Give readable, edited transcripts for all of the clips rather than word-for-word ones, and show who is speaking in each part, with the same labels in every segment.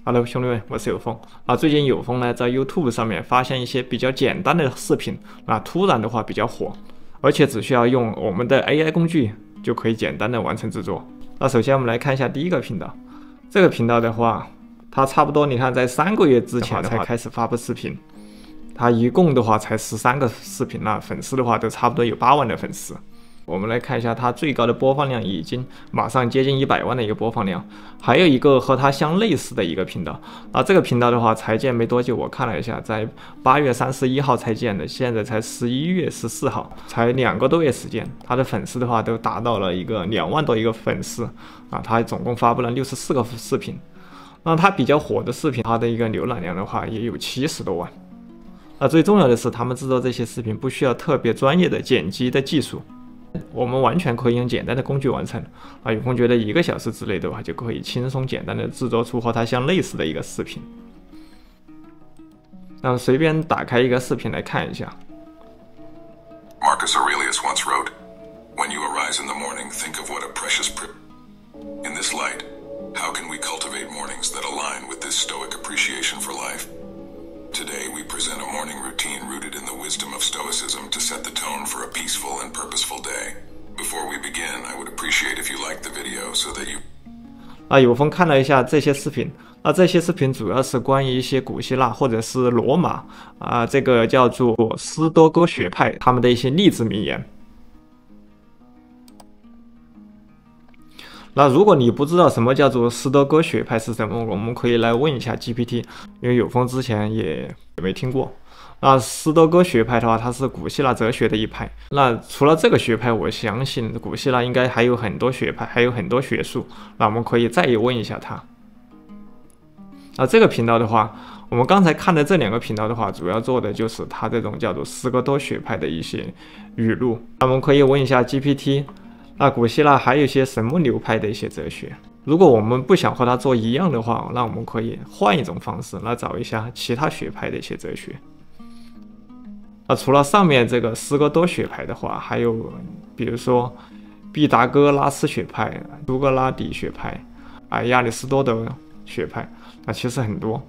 Speaker 1: Hello， 兄弟们，我是有风啊。最近有风呢，在 YouTube 上面发现一些比较简单的视频，突然的话比较火，而且只需要用我们的 AI 工具就可以简单的完成制作。那首先我们来看一下第一个频道，这个频道的话，它差不多你看在3个月之前才开始发布视频，它一共的话才13个视频，粉丝的话都差不多有8万的粉丝。我们来看一下它最高的播放量，已经马上接近100万的一个播放量。还有一个和它相类似的一个频道，这个频道的话才建没多久，我看了一下，在8月31号才建的，现在才11月14号，才2个多月时间，它的粉丝的话都达到了一个2万多一个粉丝它总共发布了64个视频。那它比较火的视频，它的一个浏览量的话也有70多万。最重要的是，他们制作这些视频不需要特别专业的剪辑的技术。我们完全可以用简单的工具完成有风觉得1个小时之内的话，就可以轻松简单的制作出和它相类似的一个视频。那随便打开一个视频来看一下。
Speaker 2: Marcus Aurelius once wrote, "When you arise in the morning, think of what a precious In this light, how can we cultivate mornings that align with this stoic appreciation for life? Today, we present a morning routine rooted in the wisdom of Stoicism to set the tone for a peaceful and purposeful day. Before we begin, I would appreciate if you like the video so that you..."
Speaker 1: 有风看了一下这些视频，这些视频主要是关于一些古希腊或者是罗马这个叫做斯多哥学派他们的一些励志名言。那如果你不知道什么叫做斯多哥学派是什么，我们可以来问一下 GPT， 因为有风之前也没听过。斯多哥学派的话，它是古希腊哲学的一派。那除了这个学派，我相信古希腊应该还有很多学派，还有很多学术。那我们可以再问一下他。这个频道的话，我们刚才看的这2个频道的话，主要做的就是它这种叫做斯多哥学派的一些语录。我们可以问一下 GPT。古希腊还有一些什么流派的一些哲学？如果我们不想和它做一样的话，那我们可以换一种方式来找一下其他学派的一些哲学。除了上面这个斯多哥学派的话，还有比如说毕达哥拉斯学派、苏格拉底学派、亚里士多德学派，其实很多。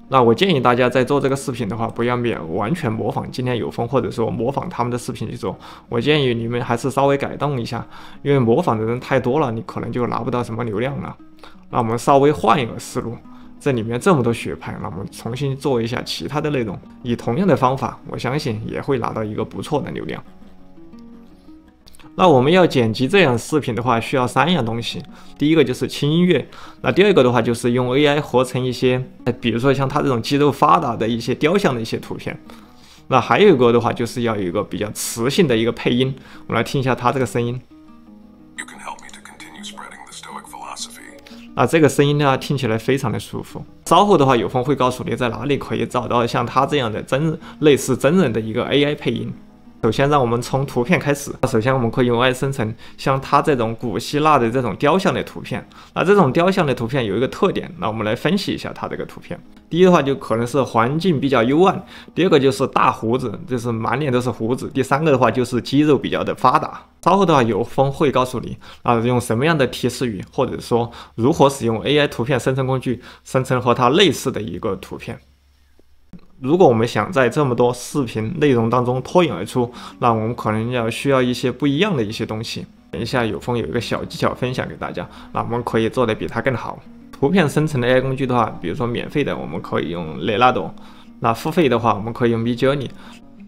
Speaker 1: 那我建议大家在做这个视频的话，不要完全模仿今天有风，或者说模仿他们的视频去做。我建议你们还是稍微改动一下，因为模仿的人太多了，你可能就拿不到什么流量了。那我们稍微换一个思路，这里面这么多学派，那我们重新做一下其他的内容，以同样的方法，我相信也会拿到一个不错的流量。那我们要剪辑这样视频的话，需要3样东西。第一个就是轻音乐，第二个的话就是用 AI 合成一些，比如说像它这种肌肉发达的一些雕像的一些图片。还有一个的话就是要有一个比较磁性的一个配音。我们来听一下它这个声音。这个声音呢听起来非常的舒服。稍后的话有风会告诉你在哪里可以找到像它这样的类似真人的一个 AI 配音。首先让我们从图片开始，首先我们可以用 AI 生成像它这种古希腊的这种雕像的图片。这种雕像的图片有一个特点，那我们来分析一下它这个图片。第一的话就可能是环境比较幽暗，第二个就是大胡子，就是满脸都是胡子，第3个的话就是肌肉比较的发达。稍后的话有风会告诉你用什么样的提示语，或者说如何使用 AI 图片生成工具生成和它类似的一个图片。如果我们想在这么多视频内容当中脱颖而出，那我们可能需要一些不一样的一些东西。等一下有风有一个小技巧分享给大家，那我们可以做得比它更好。图片生成的 AI 工具的话，比如说免费的我们可以用雷纳多，付费的话我们可以用 Midjourney。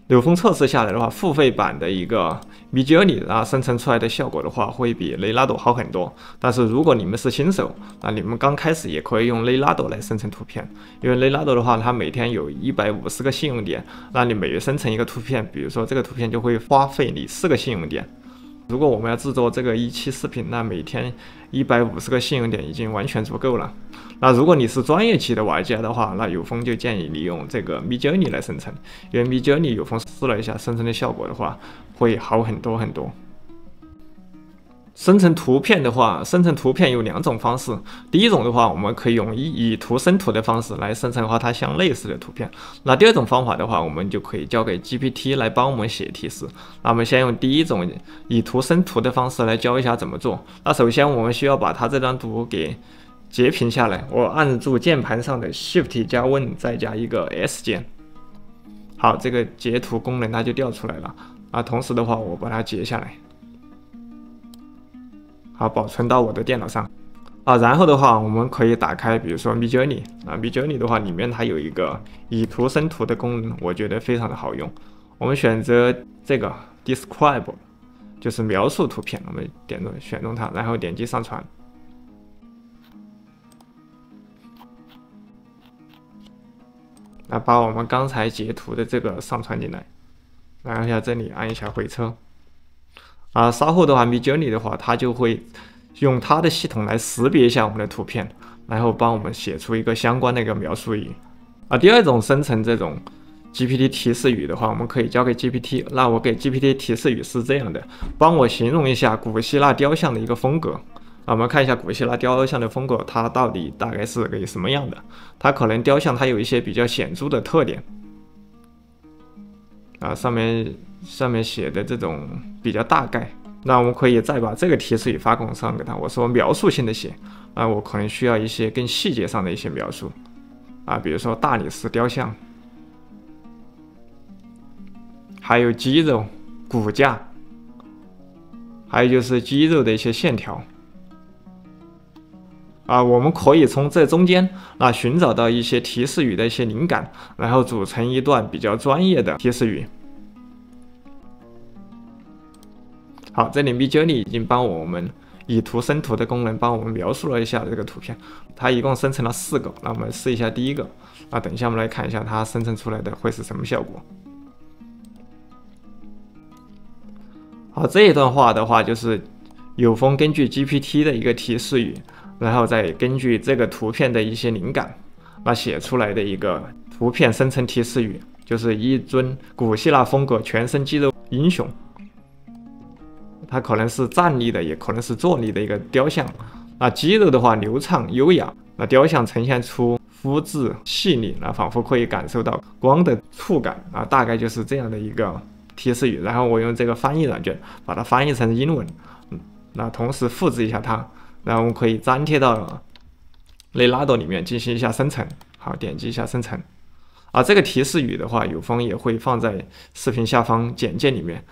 Speaker 1: 有风测试下来的话，付费版的一个 Midjourney 生成出来的效果的话，会比雷纳多好很多。但是如果你们是新手，你们刚开始也可以用雷纳多来生成图片，因为雷纳多的话，它每天有150个信用点，那你每月生成一个图片，比如说这个图片就会花费你4个信用点。如果我们要制作这个一期视频，那每天150个信用点已经完全足够了。如果你是专业级的玩家的话，那有风就建议你用这个 Midjourney 来生成，因为 Midjourney 有风试了一下，生成的效果的话会好很多很多。生成图片的话，生成图片有2种方式。第一种的话，我们可以用以图生图的方式来生成和它相类似的图片。第二种方法的话，我们就可以交给 GPT 来帮我们写提示。我们先用第一种以图生图的方式来教一下怎么做。首先我们需要把它这张图给截屏下来，我按住键盘上的 Shift 加 Win 再加一个 S 键，好，这个截图功能它就调出来了啊。同时的话，我把它截下来，好，保存到我的电脑上啊。然后的话，我们可以打开，比如说 Midjourney 啊 ，Midjourney 的话里面它有一个以图生图的功能，我觉得非常的好用。我们选择这个 Describe， 就是描述图片，我们选中它，然后点击上传。那把我们刚才截图的这个上传进来，然后在这里按一下回车。啊，稍后的话 ，Midjourney 的话，它就会用它的系统来识别一下我们的图片，然后帮我们写出一个相关的一个描述语。啊，第二种生成这种 GPT 提示语的话，我们可以交给 GPT。那我给 GPT 提示语是这样的：帮我形容一下古希腊雕像的一个风格。我们看一下古希腊雕像的风格，它到底大概是个什么样的？它可能雕像它有一些比较显著的特点啊，上面写的这种比较大概。那我们可以再把这个提示语发送上给他，我说描述性的写啊，我可能需要一些更细节上的一些描述啊，比如说大理石雕像，还有肌肉、骨架，还有就是肌肉的一些线条。啊，我们可以从这中间寻找到一些提示语的一些灵感，然后组成一段比较专业的提示语。好，这里 Midjourney 已经帮我们以图生图的功能帮我们描述了一下这个图片，它一共生成了4个。那我们试一下第一个，等一下我们来看一下它生成出来的会是什么效果。好，这一段话的话就是有风根据 GPT 的一个提示语，然后再根据这个图片的一些灵感，写出来的一个图片生成提示语，就是一尊古希腊风格全身肌肉英雄，它可能是站立的，也可能是坐立的一个雕像。肌肉的话流畅优雅，雕像呈现出肤质细腻，仿佛可以感受到光的触感大概就是这样的一个提示语。然后我用这个翻译软件把它翻译成英文，同时复制一下它。然后我们可以粘贴到Leonardo里面进行一下生成。好，点击一下生成。这个提示语的话，有风也会放在视频下方简介里面。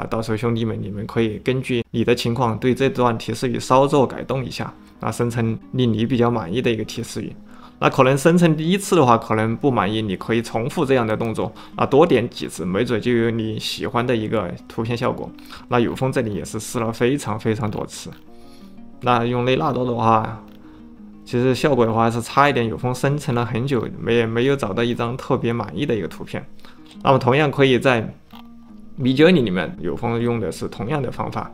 Speaker 1: 到时候兄弟们，你们可以根据你的情况对这段提示语稍作改动一下，生成令你比较满意的一个提示语。可能生成第一次的话，可能不满意，你可以重复这样的动作多点几次，没准就有你喜欢的一个图片效果。有风这里也是试了非常非常多次。用雷纳多的话，其实效果的话是差一点，有风生成了很久，没有找到一张特别满意的一个图片。那么同样可以在 Midjourney 里面，有风用的是同样的方法。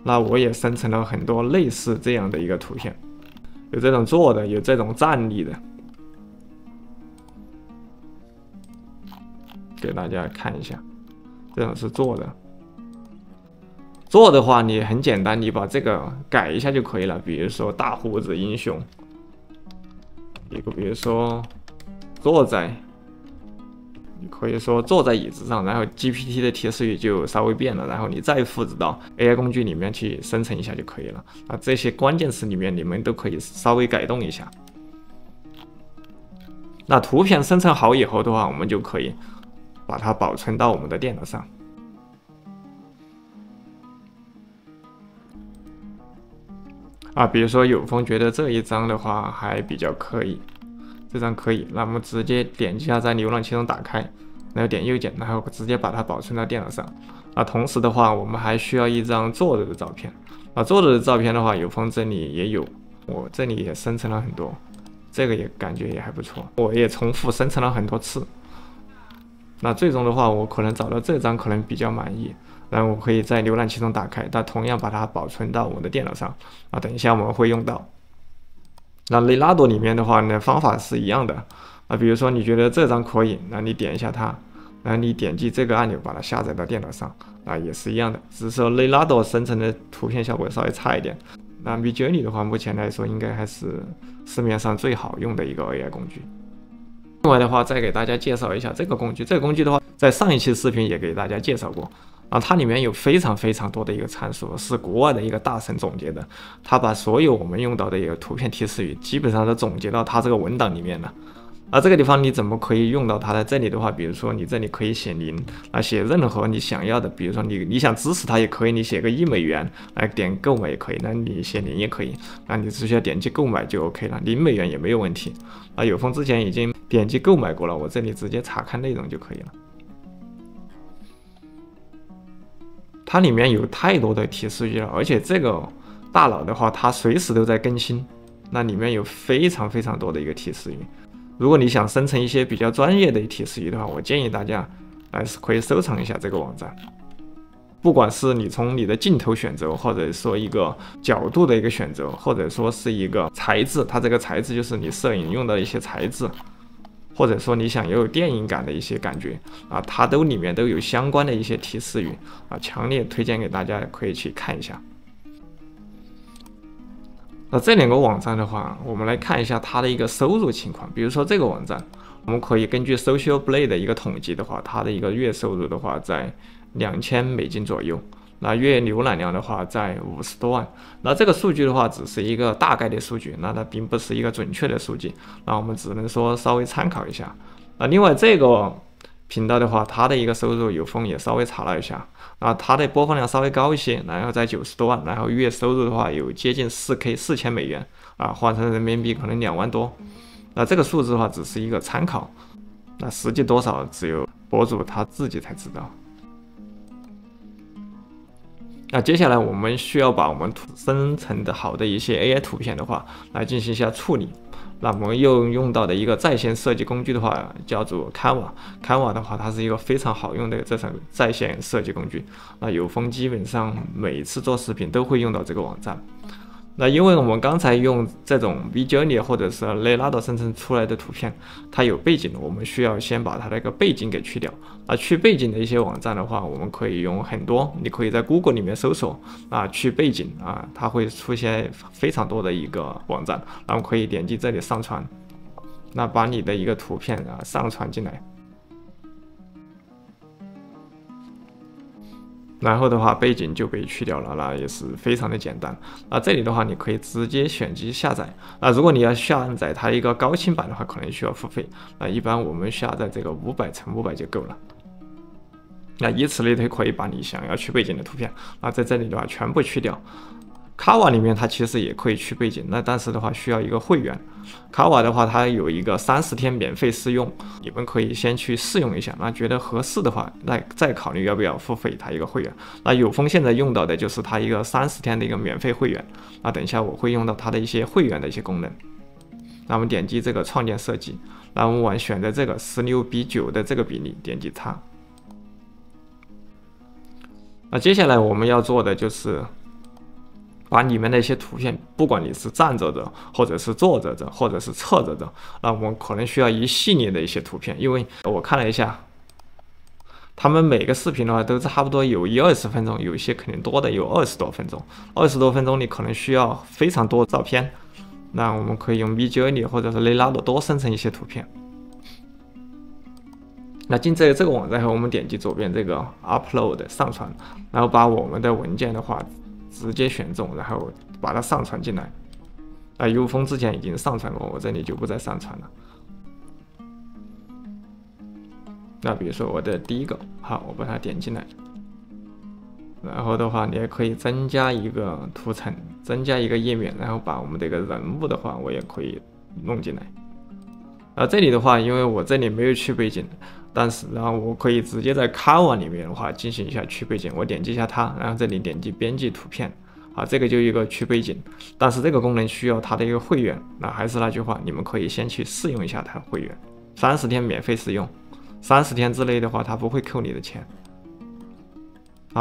Speaker 1: 我也生成了很多类似这样的一个图片，有这种坐的，有这种站立的，给大家看一下，这种是坐的。做的话，你很简单，你把这个改一下就可以了。比如说大胡子英雄，比如说坐在，你可以说坐在椅子上，然后 GPT 的提示语就稍微变了，然后你再复制到 AI 工具里面去生成一下就可以了。这些关键词里面你们都可以稍微改动一下。图片生成好以后的话，我们就可以把它保存到我们的电脑上。比如说有风觉得这一张的话还比较可以，这张可以，那我们直接点击一下在浏览器中打开，然后点右键，然后直接把它保存到电脑上。同时的话，我们还需要一张坐着的照片。坐着的照片的话，有风这里也有，我这里也生成了很多，这个也感觉也还不错，我也重复生成了很多次。最终的话，我可能找到这张可能比较满意。然后我可以在浏览器中打开，同样把它保存到我的电脑上。等一下我们会用到。Leonardo 里面的话呢，方法是一样的。比如说你觉得这张可以，你点一下它，然后你点击这个按钮把它下载到电脑上，也是一样的。只是说 Leonardo 生成的图片效果稍微差一点。Midjourney 的话，目前来说应该还是市面上最好用的一个 AI 工具。另外的话，再给大家介绍一下这个工具。这个工具的话，在上一期视频也给大家介绍过。啊，它里面有非常多的一个参数，是国外的一个大神总结的，他把所有我们用到的一个图片提示语基本上都总结到他这个文档里面了。而这个地方你怎么可以用到它？在这里的话，比如说你这里可以写0，啊，写任何你想要的，比如说你想支持它也可以，你写个1美元来点购买也可以，那你写0也可以，那你只需要点击购买就 OK 了，0美元也没有问题。啊，有风之前已经点击购买过了，我这里直接查看内容就可以了。它里面有太多的提示语了，而且这个大脑的话，它随时都在更新，那里面有非常多的一个提示语。如果你想生成一些比较专业的提示语的话，我建议大家可以收藏一下这个网站。不管是你从你的镜头选择，或者说一个角度的一个选择，或者说是一个材质，它这个材质就是你摄影用的一些材质，或者说你想有电影感的一些感觉啊，它里面都有相关的一些提示语啊，强烈推荐给大家可以去看一下。那这2个网站的话，我们来看一下它的一个收入情况。比如说这个网站，我们可以根据 Social Blade 的一个统计的话，它的一个月收入的话在2000美金左右，那月浏览量的话在50多万。那这个数据的话只是一个大概的数据，那它并不是一个准确的数据，那我们只能说稍微参考一下。另外这个频道的话，它的一个收入有风也稍微查了一下，它的播放量稍微高一些，然后在90多万，然后月收入的话有接近4000美元啊，换成人民币可能2万多。那这个数字的话只是一个参考，那实际多少只有博主他自己才知道。那接下来我们需要把我们生成的好的一些 AI 图片的话来进行一下处理。那我们又用到的一个在线设计工具的话叫做 Canva。Canva 的话，它是一个非常好用的这种在线设计工具。那有风基本上每次做视频都会用到这个网站。那因为我们刚才用这种 Midjourney 或者是 Leonardo 生成出来的图片，它有背景，我们需要先把它的一个背景给去掉。去背景的一些网站的话，我们可以用很多，你可以在 Google 里面搜索去背景它会出现非常多的一个网站，然后可以点击这里上传，那把你的一个图片上传进来。然后的话，背景就被去掉了，那也是非常的简单。这里的话，你可以直接选择下载。如果你要下载它一个高清版的话，可能需要付费。一般我们下载这个500×500就够了。以此类推，可以把你想要去背景的图片在这里的话全部去掉。Canva 里面它其实也可以去背景，但是的话需要一个会员。Canva 的话，它有一个30天免费试用，你们可以先去试用一下，觉得合适的话，那再考虑要不要付费它一个会员。有风现在用到的就是它一个30天的一个免费会员。等一下我会用到它的一些会员的一些功能。那我们点击这个创建设计，然后我们选择这个16:9的这个比例，点击它。接下来我们要做的就是把里面的一些图片，不管你是站着的，或者是坐着的，或者是侧着的，那我们可能需要一系列的一些图片。因为我看了一下，他们每个视频的话都差不多有20分钟，有一些肯定多的有20多分钟。20多分钟你可能需要非常多照片，那我们可以用 Midjourney 或者是 Leonardo 多生成一些图片。那进这个网站后，我们点击左边这个 Upload 上传，然后把我们的文件的话直接选中，然后把它上传进来。有风之前已经上传过，我这里就不再上传了。那比如说我的第一个，好，我把它点进来。然后的话，你也可以增加一个图层，增加一个页面，然后把我们这个人物的话，我也可以弄进来。这里的话，因为我这里没有去背景，但是然后我可以直接在 Canva 里面的话进行一下去背景。我点击一下它，然后这里点击编辑图片，这个就一个去背景。但是这个功能需要它的一个会员。那还是那句话，你们可以先去试用一下它的会员，30天免费试用，30天之内的话，它不会扣你的钱。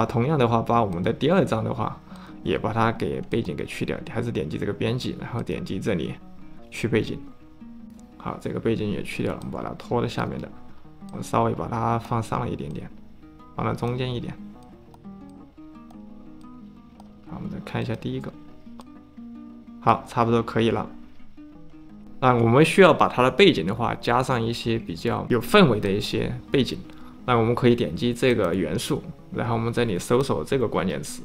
Speaker 1: 同样的话，把我们的第二张的话，也把它给背景给去掉，还是点击这个编辑，然后点击这里去背景。好，这个背景也去掉了，我们把它拖到下面的，我稍微把它放上了一点点，放到中间一点。好，我们再看一下第一个，好，差不多可以了。我们需要把它的背景的话加上一些比较有氛围的一些背景。那我们可以点击这个元素，然后我们这里搜索这个关键词，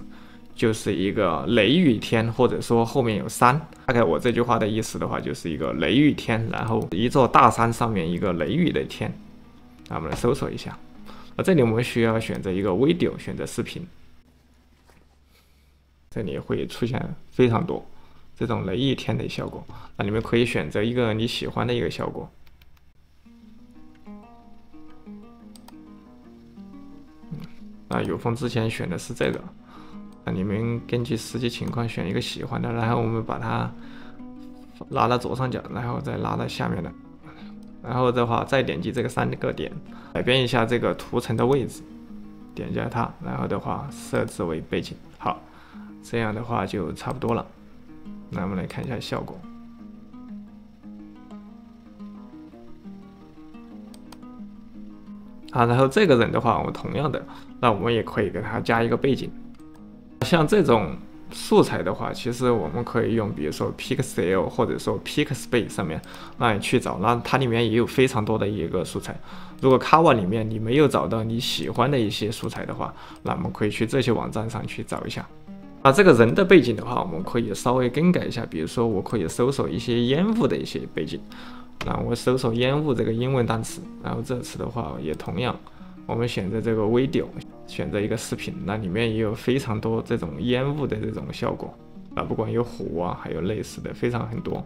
Speaker 1: 就是一个雷雨天，或者说后面有山。大概我这句话的意思的话，就是一个雷雨天，然后一座大山上面一个雷雨的天。那我们来搜索一下。这里我们需要选择一个 video， 选择视频。这里会出现非常多这种雷雨天的效果。那你们可以选择一个你喜欢的一个效果。那有风之前选的是这个，那你们根据实际情况选一个喜欢的，然后我们把它拉到左上角，然后再拉到下面的，然后的话再点击这个3个点，改变一下这个图层的位置，点一下它，然后的话设置为背景。好，这样的话就差不多了。那我们来看一下效果。然后这个人的话，我们同样的，那我们也可以给他加一个背景。像这种素材的话，其实我们可以用，比如说 Pixel 或者说 Pixabay 上面，那你去找，那它里面也有非常多的一个素材。如果 Canva 里面你没有找到你喜欢的一些素材的话，那我们可以去这些网站上去找一下。那这个人的背景的话，我们可以稍微更改一下，比如说我可以搜索一些烟雾的一些背景。那我搜索烟雾这个英文单词，然后这次的话也同样，我们选择这个 video， 选择一个视频，那里面也有非常多这种烟雾的这种效果，不管有火啊，还有类似的非常很多。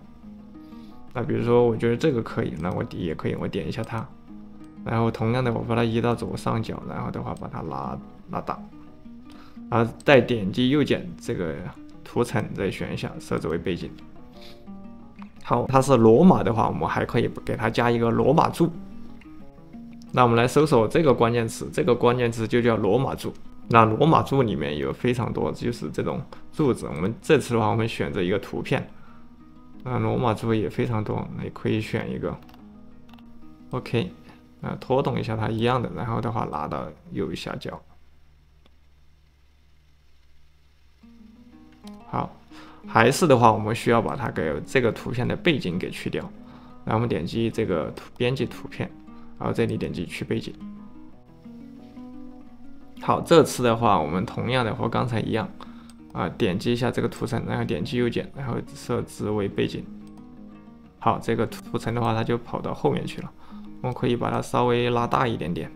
Speaker 1: 那比如说我觉得这个可以，那我也可以，我点一下它，然后同样的我把它移到左上角，然后的话把它拉大，然后再点击右键这个图层，再选一下设置为背景。好，它是罗马的话，我们还可以给它加一个罗马柱。那我们来搜索这个关键词，这个关键词就叫罗马柱。那罗马柱里面有非常多，就是这种柱子。我们这次的话，我们选择一个图片。那罗马柱也非常多，那也可以选一个。OK， 拖动一下它一样的，然后的话拉到右下角。好。还是的话，我们需要把它给这个图片的背景给去掉。然后我们点击这个编辑图片，然后这里点击去背景。好，这次的话，我们同样的和刚才一样，点击一下这个图层，然后点击右键，然后设置为背景。好，这个图层的话，它就跑到后面去了。我们可以把它稍微拉大一点点。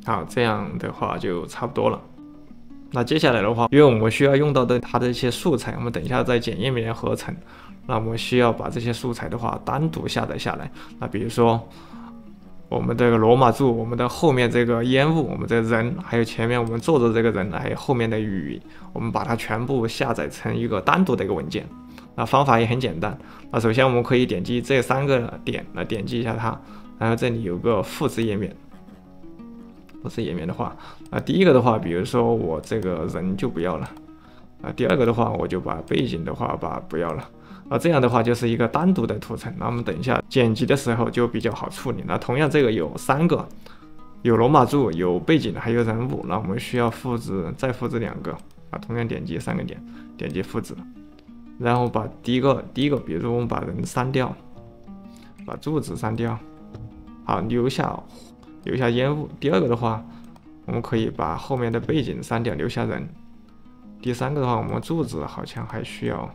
Speaker 1: 好，这样的话就差不多了。那接下来的话，因为我们需要用到的它的一些素材，我们等一下在简页里面合成。那我们需要把这些素材的话单独下载下来。那比如说我们这个罗马柱，我们的后面这个烟雾，我们这人，还有前面我们坐着这个人，还有后面的雨，我们把它全部下载成一个单独的一个文件。那方法也很简单。那首先我们可以点击这3个点，来点击一下它，然后这里有个复制页面。复制页面的话，第一个的话，比如说我这个人就不要了，第二个的话，我就把背景的话不要了，这样的话就是一个单独的图层。那我们等一下剪辑的时候就比较好处理。那同样这个有3个，有罗马柱，有背景，还有人物。那我们需要再复制2个，同样点击3个点，点击复制，然后把第一个，比如说我们把人删掉，把柱子删掉，好，留下烟雾。第二个的话，我们可以把后面的背景删掉，留下人。第3个的话，我们柱子好像还需要，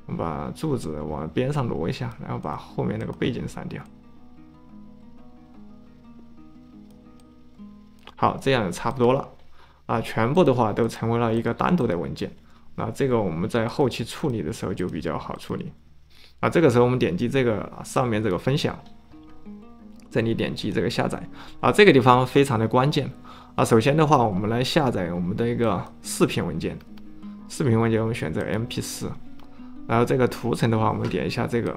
Speaker 1: 我们把柱子往边上挪一下，然后把后面那个背景删掉。好，这样就差不多了。全部的话都成为了一个单独的文件。那这个我们在后期处理的时候就比较好处理。这个时候我们点击这个上面这个分享。这里点击这个下载，这个地方非常的关键。首先的话，我们来下载我们的一个视频文件。视频文件我们选择 MP4， 然后这个图层的话，我们点一下这个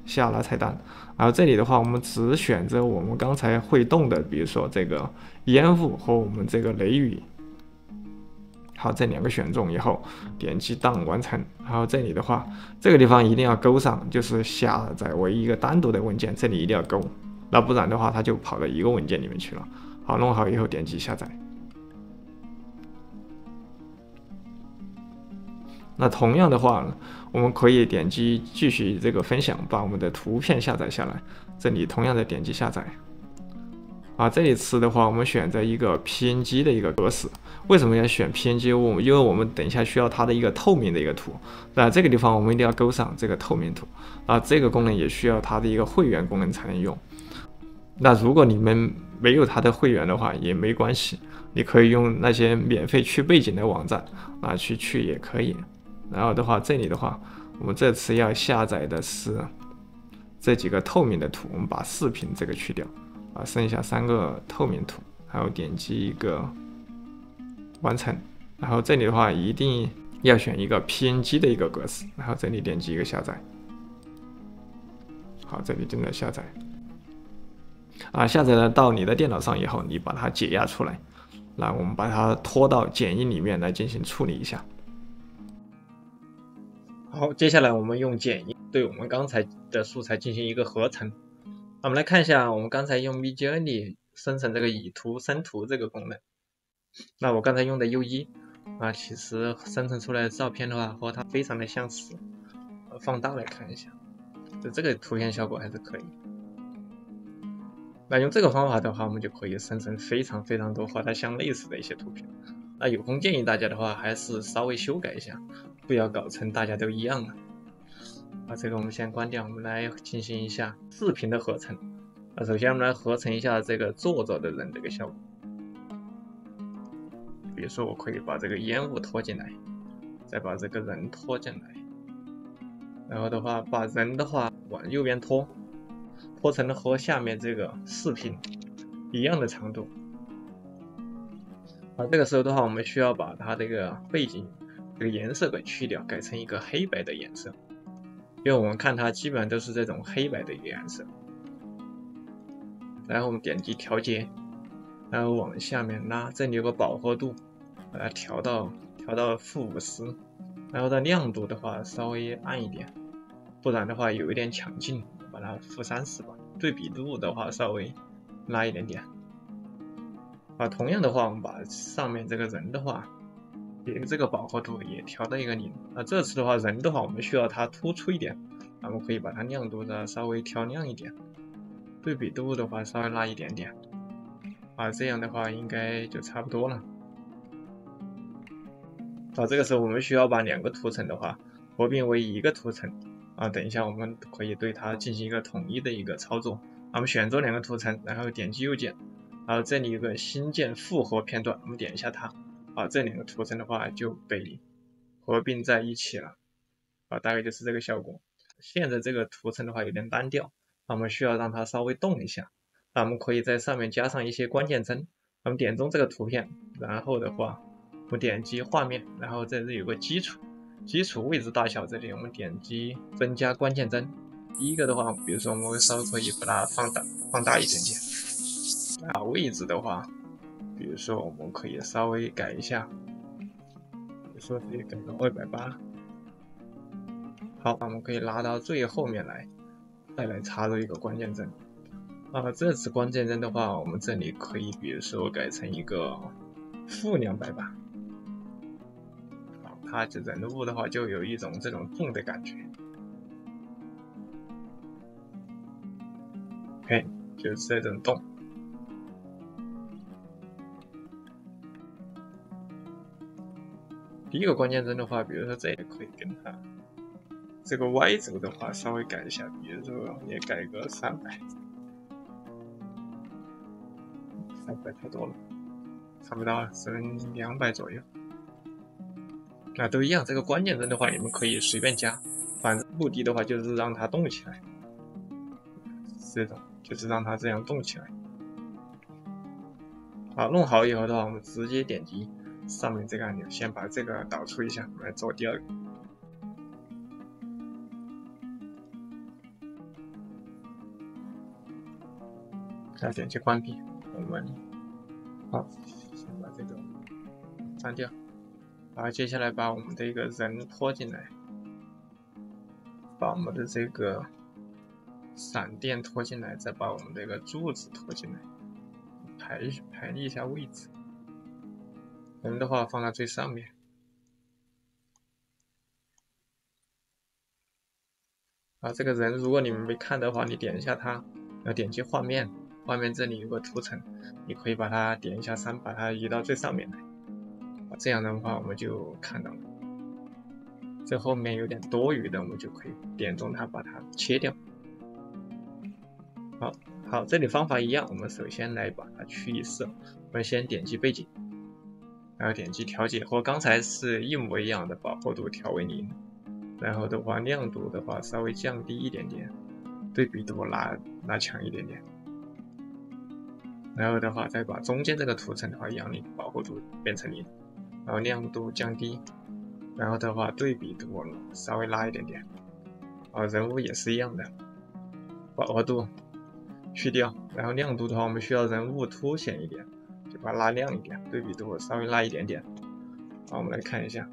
Speaker 1: 下拉菜单，然后这里的话，我们只选择我们刚才会动的，比如说这个烟雾和我们这个雷雨。好，这2个选中以后，点击档完成。然后这里的话，这个地方一定要勾上，就是下载为一个单独的文件，这里一定要勾。那不然的话，它就跑到一个文件里面去了。好，弄好以后点击下载。那同样的话呢，我们可以点击继续这个分享，把我们的图片下载下来。这里同样的点击下载。这里次的话，我们选择一个 PNG 的一个格式。为什么要选 PNG？ 因为我们等一下需要它的一个透明的一个图。那这个地方我们一定要勾上这个透明图。这个功能也需要它的一个会员功能才能用。那如果你们没有它的会员的话，也没关系，你可以用那些免费去背景的网站去也可以。然后的话，这里的话，我们这次要下载的是这几个透明的图，我们把视频这个去掉。剩下3个透明图，还有点击一个完成，然后这里的话一定要选一个 PNG 的一个格式，然后这里点击一个下载。好，这里正在下载。下载了到你的电脑上以后，你把它解压出来，那我们把它拖到剪映里面来进行处理一下。好，接下来我们用剪映对我们刚才的素材进行一个合成。我们来看一下，我们刚才用 Midjourney 生成这个以图生图这个功能。那我刚才用的 U1 其实生成出来的照片的话和它非常的相似。放大来看一下，这个图片效果还是可以。那用这个方法的话，我们就可以生成非常多和它相类似的一些图片。那有空建议大家的话，还是稍微修改一下，不要搞成大家都一样了。这个我们先关掉，我们来进行一下视频的合成。首先我们来合成一下这个坐着的人这个效果。比如说我可以把这个烟雾拖进来，再把这个人拖进来，然后的话把人的话往右边拖成和下面这个视频一样的长度。这个时候的话，我们需要把它这个背景这个颜色给去掉，改成一个黑白的颜色。因为我们看它基本上都是这种黑白的一个颜色。然后我们点击调节，然后往下面拉，这里有个饱和度，把它调到-50，然后的亮度的话稍微暗一点，不然的话有一点抢镜，把它-30吧。对比度的话稍微拉一点点。同样的话，我们把上面这个人的话，这个饱和度也调到一个0。这次的话，人的话我们需要它突出一点，我们可以把它亮度的稍微调亮一点，对比度的话稍微拉一点点。这样的话应该就差不多了。这个时候我们需要把2个图层的话合并为一个图层。等一下我们可以对它进行一个统一的一个操作。我们选择2个图层，然后点击右键，然后这里有个新建复合片段，我们点一下它。这2个图层的话就被合并在一起了。大概就是这个效果。现在这个图层的话有点单调，我们需要让它稍微动一下。我们可以在上面加上一些关键帧。我们点中这个图片，然后的话我们点击画面，然后这里有个基础位置大小，这里我们点击增加关键帧。第一个的话，比如说我们稍微可以把它放大一点点。位置的话，比如说我们可以稍微改一下，比如说可以改到280。好，我们可以拉到最后面来，再来插入一个关键帧。这次关键帧的话，我们这里可以比如说改成一个-200吧。它这人物的话就有一种这种动的感觉。OK， 就是这种动。第一个关键帧的话，比如说这也可以跟它这个 Y 轴的话稍微改一下，比如说也改个300太多了，差不多是200左右。都一样，这个关键帧的话你们可以随便加，反正目的的话就是让它动起来。这种就是让它这样动起来。好，弄好以后的话，我们直接点击上面这个按钮，先把这个导出一下，来做第2个。再点击关闭，我们好，先把这个删掉。然后接下来把我们的一个人拖进来，把我们的这个闪电拖进来，再把我们这个柱子拖进来，排列一下位置。人的话放到最上面，啊，这个人如果你们没看的话，你点一下它，要点击画面，画面这里有个图层，你可以把它点一下3，把它移到最上面来。这样的话我们就看到了。这后面有点多余的，我们就可以点中它，把它切掉。好，这里方法一样，我们首先来把它去一色。我们先点击背景，然后点击调节，和刚才是一模一样的，饱和度调为0。然后的话，亮度的话稍微降低一点点，对比度拉强一点点。然后的话，再把中间这个图层的话，让你饱和度变成0，然后亮度降低。然后的话，对比度稍微拉一点点。人物也是一样的，饱和度去掉，然后亮度的话，我们需要人物凸显一点，就把它拉亮一点，对比度稍微拉一点点。好，我们来看一下，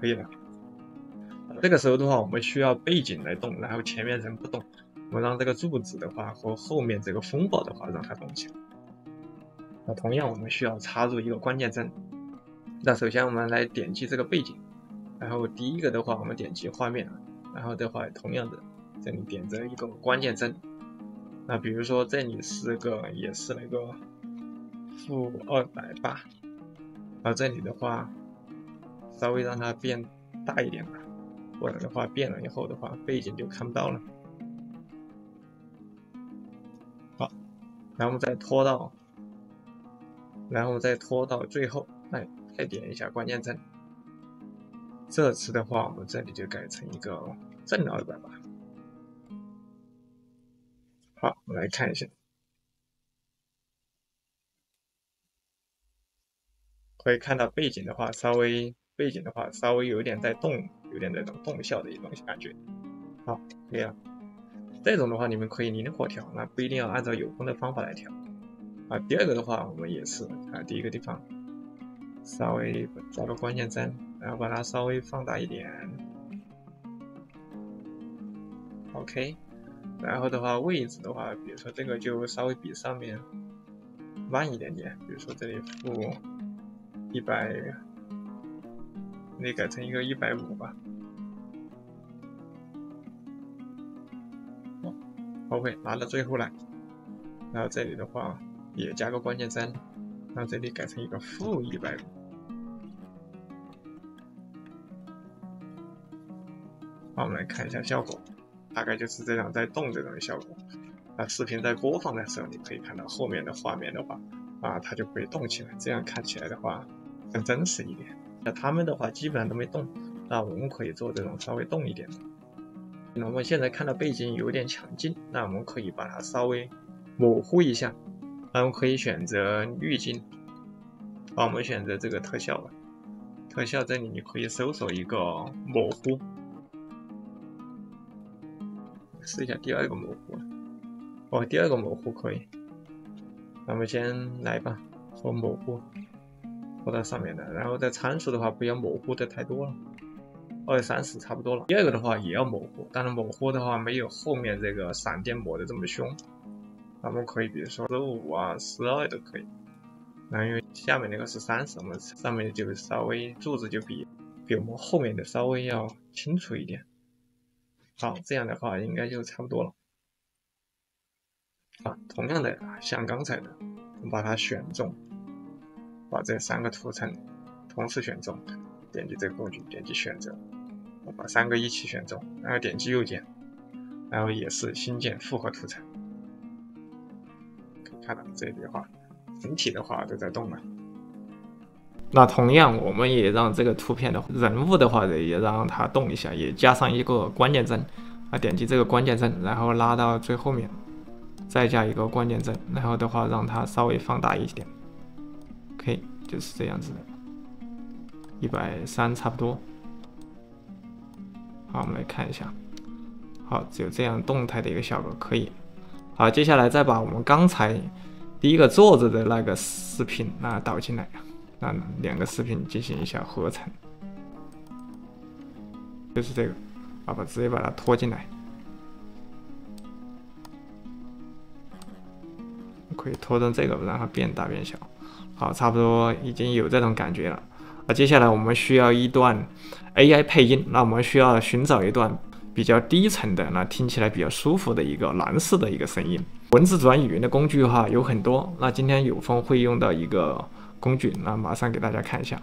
Speaker 1: 可以了。这个时候的话，我们需要背景来动，然后前面人不动，我们让这个柱子的话和后面这个风暴的话让它动起来。那同样我们需要插入一个关键帧。那首先我们来点击这个背景，然后第一个的话我们点击画面，然后的话同样的这里点着一个关键帧。那比如说这里也是那个-280，然后这里的话稍微让它变大一点吧，或者的话变了以后的话背景就看不到了。好，然后我们再拖到最后，再点一下关键帧。这次的话我们这里就改成一个正280。好，我们来看一下，可以看到背景的话稍微有点在动，动效的一种感觉。好，可以了。这种的话你们可以灵活调，那不一定要按照有风的方法来调。第二个的话我们也是第一个地方稍微找个关键帧，然后把它稍微放大一点。OK， 然后的话位置的话，比如说这个就稍微比上面慢一点点，比如说这里-100，你改成一个150吧。OK， 拿到最后来，然后这里的话也加个关键帧，让这里改成一个-150。好，我们来看一下效果，大概就是这样在动这种效果。视频在播放的时候，你可以看到后面的画面的话，它就会动起来，这样看起来的话更真实一点。那他们的话基本上都没动，那我们可以做这种稍微动一点的。那我们现在看到背景有点强劲，那我们可以把它稍微模糊一下，那我们可以选择滤镜。好，我们选择这个特效吧。特效这里你可以搜索一个模糊，试一下第二个模糊。第二个模糊可以。那我们先来吧，和模糊拖到上面的，然后在参数的话不要模糊的太多了，230差不多了。第二个的话也要模糊，当然模糊的话没有后面这个闪电抹的这么凶。我们可以比如说15啊、12都可以。那因为下面那个是30，我们上面就稍微柱子就比我们后面的稍微要清楚一点。好，这样的话应该就差不多了。同样的像刚才的，我们把它选中，把这3个图层同时选中，点击这个工具，点击选择，把3个一起选中，然后点击右键，然后也是新建复合图层。可以看到这里的话，整体的话都在动了。那同样我们也让这个图片的人物的话也让它动一下，也加上一个关键帧。点击这个关键帧，然后拉到最后面，再加一个关键帧，然后的话让它稍微放大一点。OK， 就是这样子的，130差不多。好，我们来看一下。好，只有这样动态的一个效果可以。好，接下来再把我们刚才第一个坐着的那个视频导进来，那2个视频进行一下合成，就是这个。直接把它拖进来，可以拖成这个，让它变大变小。好，差不多已经有这种感觉了。接下来我们需要一段 AI 配音，那我们需要寻找一段比较低沉的，那听起来比较舒服的一个男士的一个声音。文字转语言的工具的话有很多，那今天有风会用到一个工具，那马上给大家看一下。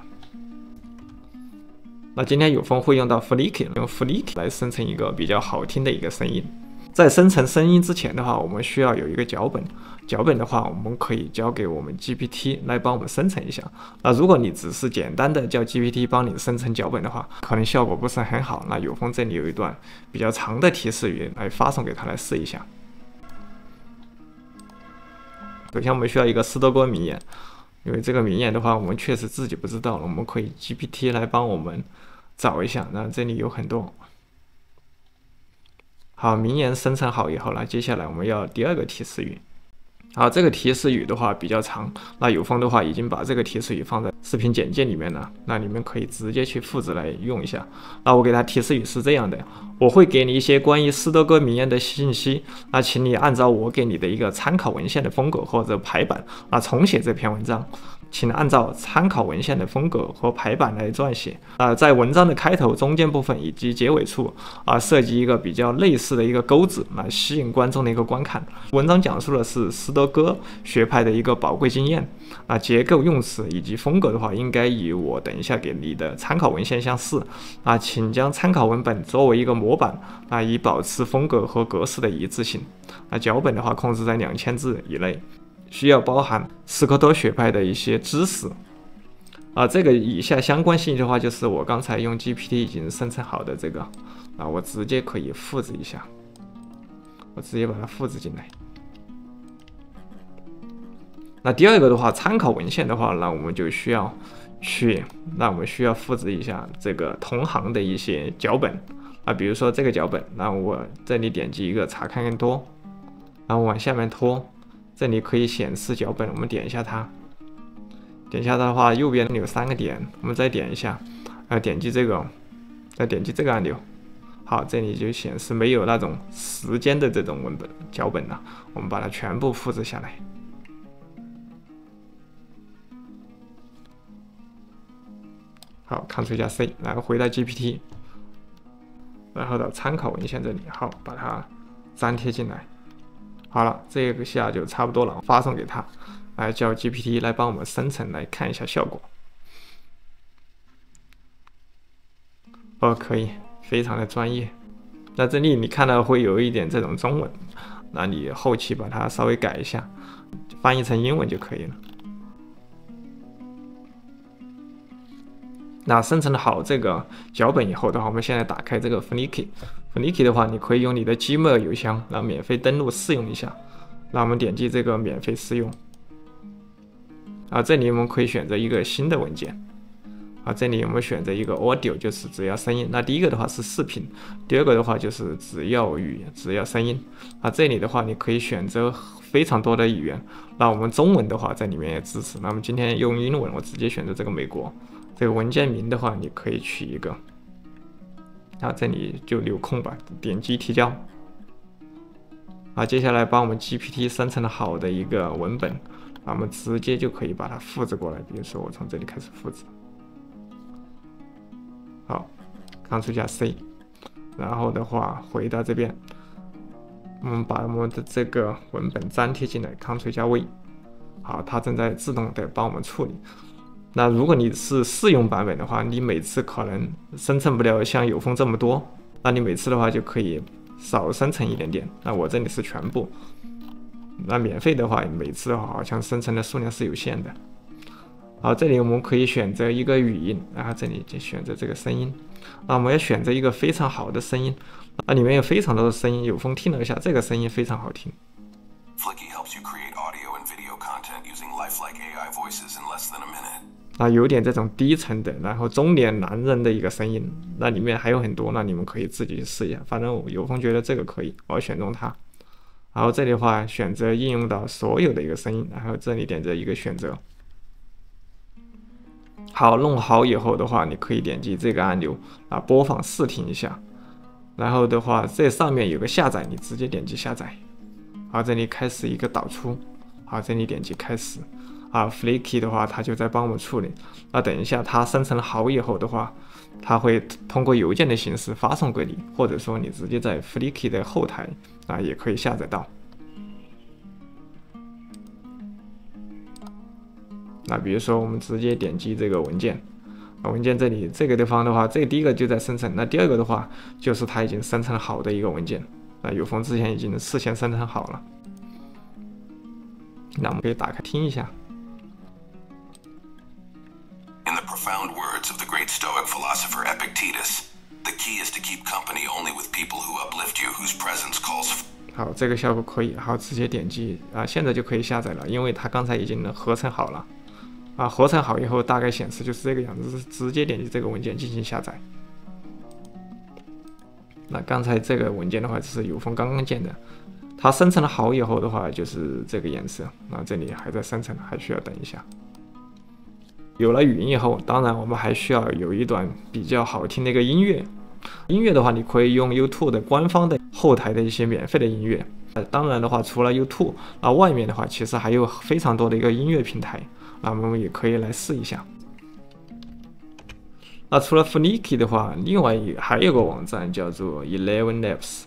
Speaker 1: 那今天有风会用到 Flicky， 用 Flicky 来生成一个比较好听的一个声音。在生成声音之前的话，我们需要有一个脚本。脚本的话，我们可以交给我们 GPT 来帮我们生成一下。那如果你只是简单的叫 GPT 帮你生成脚本的话，可能效果不是很好。那有风这里有一段比较长的提示语来发送给他来试一下。首先我们需要一个斯多哥名言，因为这个名言的话，我们确实自己不知道了，我们可以 GPT 来帮我们找一下。那这里有很多。好，名言生成好以后呢，接下来我们要第二个提示语。好，这个提示语的话比较长，那有风的话已经把这个提示语放在视频简介里面了，那你们可以直接去复制来用一下。那我给它提示语是这样的：我会给你一些关于斯多哥名言的信息，那请你按照我给你的一个参考文献的风格或者排版，重写这篇文章。请按照参考文献的风格和排版来撰写。在文章的开头、中间部分以及结尾处设计一个比较类似的一个钩子，来吸引观众的一个观看。文章讲述的是斯多哥学派的一个宝贵经验。结构、用词以及风格的话，应该与我等一下给你的参考文献相似。请将参考文本作为一个模板，以保持风格和格式的一致性。脚本的话，控制在2000字以内。需要包含斯科托学派的一些知识这个以下相关信息的话，就是我刚才用 GPT 已经生成好的这个我直接可以复制一下，我直接把它复制进来。那第二个的话，参考文献的话，那我们就需要复制一下这个同行的一些脚本比如说这个脚本，那我这里点击一个查看更多，然后往下面拖。这里可以显示脚本，我们点一下它。点一下它的话，右边有3个点，我们再点一下，点击这个，再点击这个按钮。好，这里就显示没有那种时间的这种文本脚本了。我们把它全部复制下来。好 ，Ctrl 加 C， 然后回到 GPT， 然后到参考文献这里，好，把它粘贴进来。好了，这个下就差不多了，发送给他，来叫 GPT 来帮我们生成，来看一下效果。可以，非常的专业。那这里你看到会有一点这种中文，那你后期把它稍微改一下，翻译成英文就可以了。那生成好这个脚本以后的话，我们现在打开这个 Flicky 的话，你可以用你的 Gmail 邮箱，然后免费登录试用一下。那我们点击这个免费试用，这里我们可以选择一个新的文件。这里我们选择一个 Audio， 就是只要声音。那第一个的话是视频，第二个的话就是只要声音。这里的话你可以选择非常多的语言。那我们中文的话在里面也支持。那我们今天用英文，我直接选择这个美国。这个文件名的话，你可以取一个，这里就留空吧，点击提交。接下来帮我们 GPT 生成了好的一个文本，我们直接就可以把它复制过来。比如说我从这里开始复制，好 ，Ctrl 加 C， 然后的话回到这边，我们把我们的这个文本粘贴进来 ，Ctrl 加 V， 好，它正在自动的帮我们处理。那如果你是试用版本的话，你每次可能生成不了像有风这么多，那你每次的话就可以少生成一点点。那我这里是全部。那免费的话，每次的话好像生成的数量是有限的。好，这里我们可以选择一个语音，然后这里就选择这个声音。那我们要选择一个非常好的声音，里面有非常多的声音。有风听了一下，这个声音非常好听。
Speaker 2: Flicky helps you create audio and video content using lifelike AI voices in less than a minute.
Speaker 1: 有点这种低沉的，然后中年男人的一个声音，那里面还有很多，那你们可以自己去试一下。反正有风觉得这个可以，我要选中它。然后这里的话选择应用到所有的一个声音，然后这里点着一个选择。好，弄好以后的话，你可以点击这个按钮播放试听一下。然后的话，这上面有个下载，你直接点击下载。好，这里开始一个导出。好，这里点击开始。Flickr 的话，它就在帮我们处理。那等一下它生成好以后的话，它会通过邮件的形式发送给你，或者说你直接在 Flickr 的后台也可以下载到。那比如说我们直接点击这个文件，文件这里这个地方的话，这个第一个就在生成，那第二个的话就是它已经生成好的一个文件，有风之前已经事先生成好了。那我们可以打开听一下。
Speaker 2: In the profound words of the great Stoic philosopher Epictetus, the key is to keep company only with people who uplift you, whose presence calls.
Speaker 1: 好，这个效果可以，好，直接点击现在就可以下载了，因为它刚才已经合成好了。合成好以后，大概显示就是这个样子，直接点击这个文件进行下载。那刚才这个文件的话，是有风刚刚建的，它生成好以后的话，就是这个颜色。那这里还在生成，还需要等一下。有了语音以后，当然我们还需要有一段比较好听的一个音乐。音乐的话，你可以用 YouTube 的官方的后台的一些免费的音乐。当然的话，除了 YouTube， 外面的话其实还有非常多的一个音乐平台。那我们也可以来试一下。那除了 Flickr 的话，另外还有个网站叫做 ElevenLabs，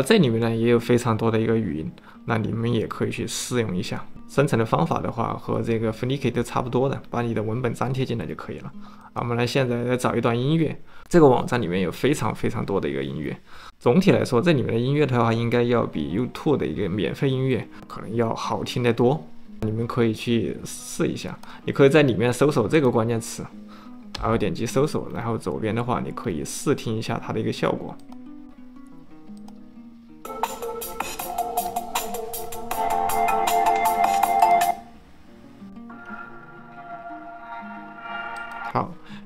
Speaker 1: 这里面呢也有非常多的一个语音，那你们也可以去试用一下。生成的方法的话和这个 Flickr 都差不多的，把你的文本粘贴进来就可以了。我们现在来找一段音乐，这个网站里面有非常多的一个音乐。总体来说，这里面的音乐的话，应该要比 YouTube 的一个免费音乐可能要好听得多。你们可以去试一下，你可以在里面搜索这个关键词，然后点击搜索，然后左边的话，你可以试听一下它的一个效果。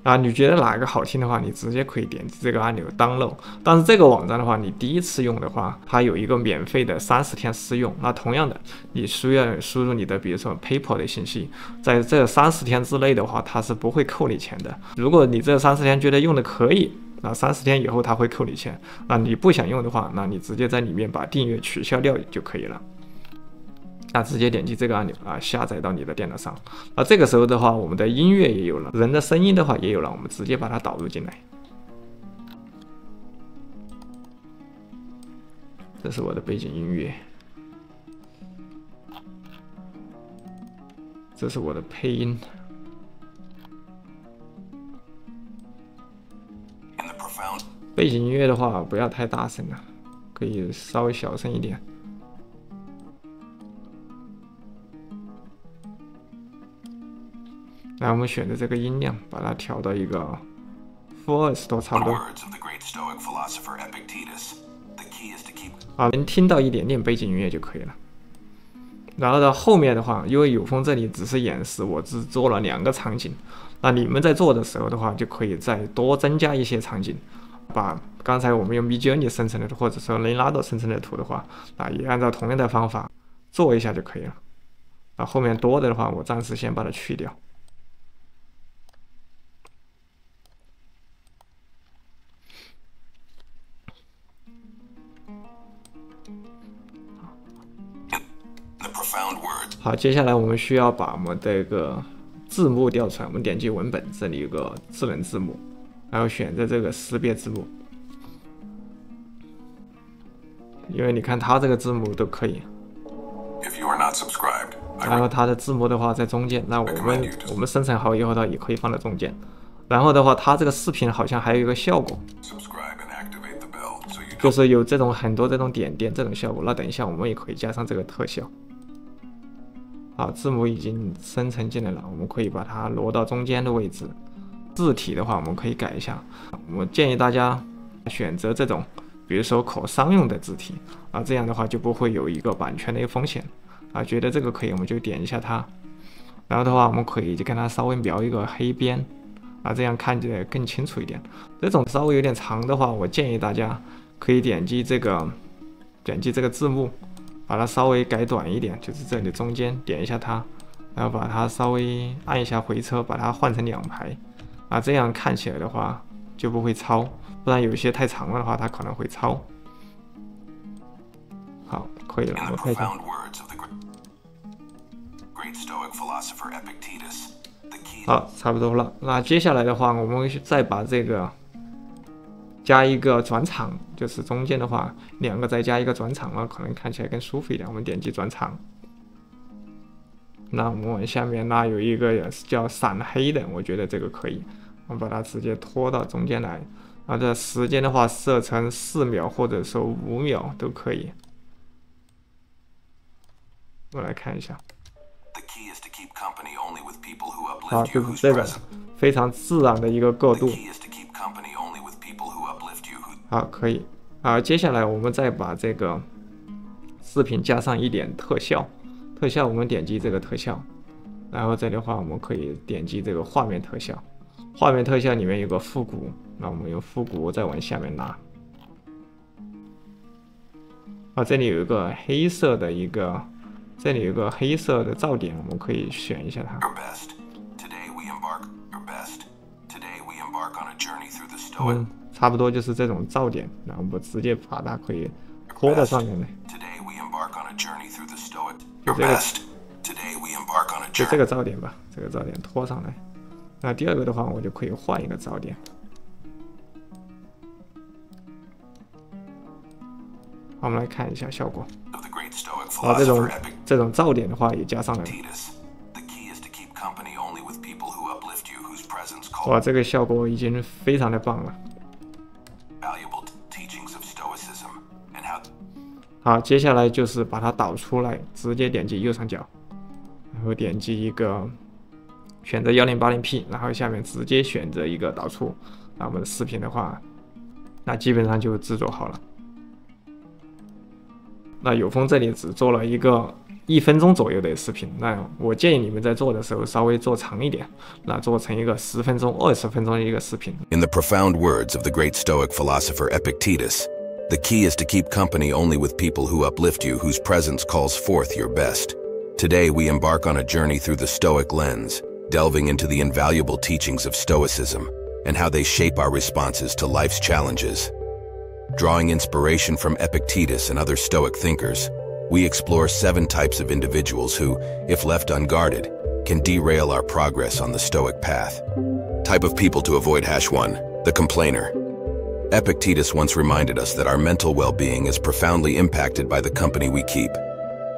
Speaker 1: 好，你觉得哪个好听的话，你直接可以点击这个按钮 download。但是这个网站的话，你第一次用的话，它有一个免费的30天试用。那同样的，你需要输入你的比如说 PayPal 的信息，在这30天之内的话，它是不会扣你钱的。如果你这30天觉得用的可以，那30天以后它会扣你钱。那你不想用的话，那你直接在里面把订阅取消掉就可以了。那直接点击这个按钮下载到你的电脑上。这个时候的话，我们的音乐也有了，人的声音的话也有了，我们直接把它导入进来。这是我的背景音乐，这是我的配音。背景音乐的话，不要太大声了，可以稍微小声一点。来，我们选择这个音量，把它调到一个 voice 都差不多。能听到一点点背景音乐就可以了。然后到后面的话，因为有风这里只是演示，我只做了2个场景。那你们在做的时候的话，就可以再多增加一些场景，把刚才我们用 Midjourney 生成的图，或者说 Leonardo 生成的图的话，也按照同样的方法做一下就可以了。后面多的话，我暂时先把它去掉。好，接下来我们需要把我们这个字幕调出来。我们点击文本，这里有个智能字幕，然后选择这个识别字幕。因为你看它这个字幕都可以。然后它的字幕的话在中间，那我们生成好以后它也可以放在中间。然后的话，它这个视频好像还有一个效果，就是有这种很多这种点点这种效果。那等一下我们也可以加上这个特效。好，字幕已经生成进来了，我们可以把它挪到中间的位置。字体的话，我们可以改一下。我建议大家选择这种，比如说可商用的字体这样的话就不会有一个版权的一个风险觉得这个可以，我们就点一下它。然后的话，我们可以就跟它稍微描一个黑边这样看起来更清楚一点。这种稍微有点长的话，我建议大家可以点击这个字幕。把它稍微改短一点，就是这里中间点一下它，然后把它稍微按一下回车，把它换成2排这样看起来的话就不会超，不然有些太长了的话它可能会超。好，可以了，我看一下。好，差不多了。那接下来的话，我们再把这个加一个转场，就是中间的话2个再加一个转场了，可能看起来更舒服一点。我们点击转场，那我们往下面拉有一个叫闪黑的，我觉得这个可以，我们把它直接拖到中间来。然后这时间的话设成4秒或者说5秒都可以。我来看一下。好，就是这个非常自然的一个过渡。好，可以。接下来我们再把这个视频加上一点特效。特效我们点击这个特效，然后这里的话我们可以点击这个画面特效。画面特效里面有个复古，那我们用复古再往下面拉。这里有一个黑色的这里有个黑色的噪点，我们可以选一下它。差不多就是这种噪点，然后我们直接把它可以拖到上面来。就这个噪点吧，这个噪点拖上来。那第二个的话，我就可以换一个噪点。我们来看一下效果。这种噪点的话也加上来了。哇，这个效果已经非常的棒了。好，接下来就是把它导出来，直接点击右上角，然后点击一个选择 1080p， 然后下面直接选择一个导出。那我们的视频的话，那基本上就制作好了。那有风这里只做了一个1分钟左右的视频，那我建议你们在做的时候稍微做长一点，那做成一个10分钟、20分钟的一个视频。
Speaker 2: In the profound words of the great Stoic philosopher Epictetus, the key is to keep company only with people who uplift you, whose presence calls forth your best. Today we embark on a journey through the Stoic lens, delving into the invaluable teachings of Stoicism and how they shape our responses to life's challenges. Drawing inspiration from Epictetus and other Stoic thinkers, we explore 7 types of individuals who, if left unguarded, can derail our progress on the Stoic path. Type of people to avoid. 1. The complainer. Epictetus once reminded us that our mental well-being is profoundly impacted by the company we keep.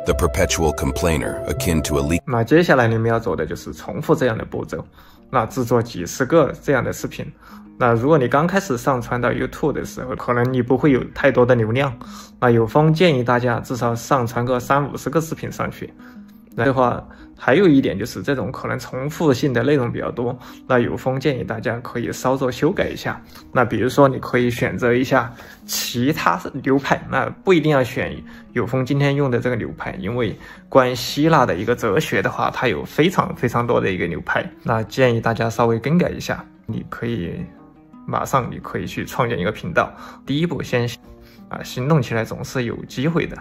Speaker 2: The perpetual complainer, akin to a leak.
Speaker 1: 那接下来你们要做的就是重复这样的步骤，那制作几十个这样的视频。那如果你刚开始上传到 YouTube 的时候，可能你不会有太多的流量，那有风建议大家至少上传个30-50个视频上去。那的话，还有一点就是这种可能重复性的内容比较多，那有风建议大家可以稍作修改一下。那比如说你可以选择一下其他流派，那不一定要选有风今天用的这个流派，因为关于希腊的一个哲学的话，它有非常非常多的一个流派，那建议大家稍微更改一下。你可以马上你可以去创建一个频道，第一步先行动起来总是有机会的。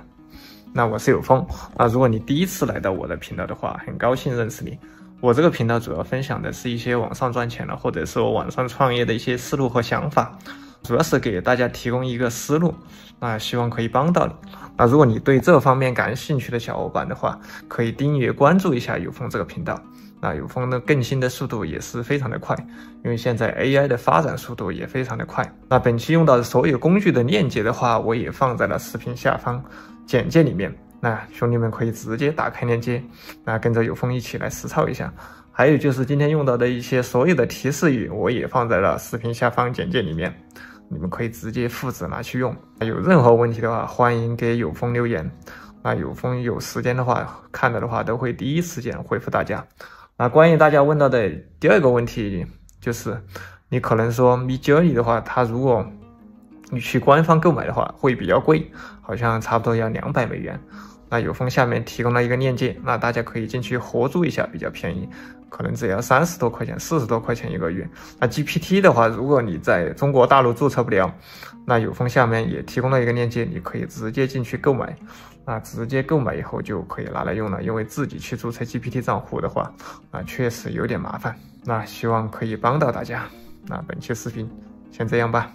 Speaker 1: 那我是有风如果你第一次来到我的频道的话，很高兴认识你。我这个频道主要分享的是一些网上赚钱的，或者是我网上创业的一些思路和想法，主要是给大家提供一个思路，那希望可以帮到你。那如果你对这方面感兴趣的小伙伴的话，可以订阅关注一下有风这个频道。那有风的更新的速度也是非常的快，因为现在 AI 的发展速度也非常的快。那本期用到的所有工具的链接的话，我也放在了视频下方简介里面，那兄弟们可以直接打开链接，那跟着有风一起来实操一下。还有就是今天用到的一些所有的提示语，我也放在了视频下方简介里面，你们可以直接复制拿去用。有任何问题的话，欢迎给有风留言，那有风有时间的话看到的话都会第一时间回复大家。那关于大家问到的第二个问题，就是你可能说 Midjourney 的话，它如果你去官方购买的话会比较贵，好像差不多要200美元。那有风下面提供了一个链接，那大家可以进去合租一下，比较便宜，可能只要30多块钱、40多块钱一个月。那 GPT 的话，如果你在中国大陆注册不了，那有风下面也提供了一个链接，你可以直接进去购买。那直接购买以后就可以拿来用了，因为自己去注册 GPT 账户的话，确实有点麻烦。那希望可以帮到大家。那本期视频先这样吧。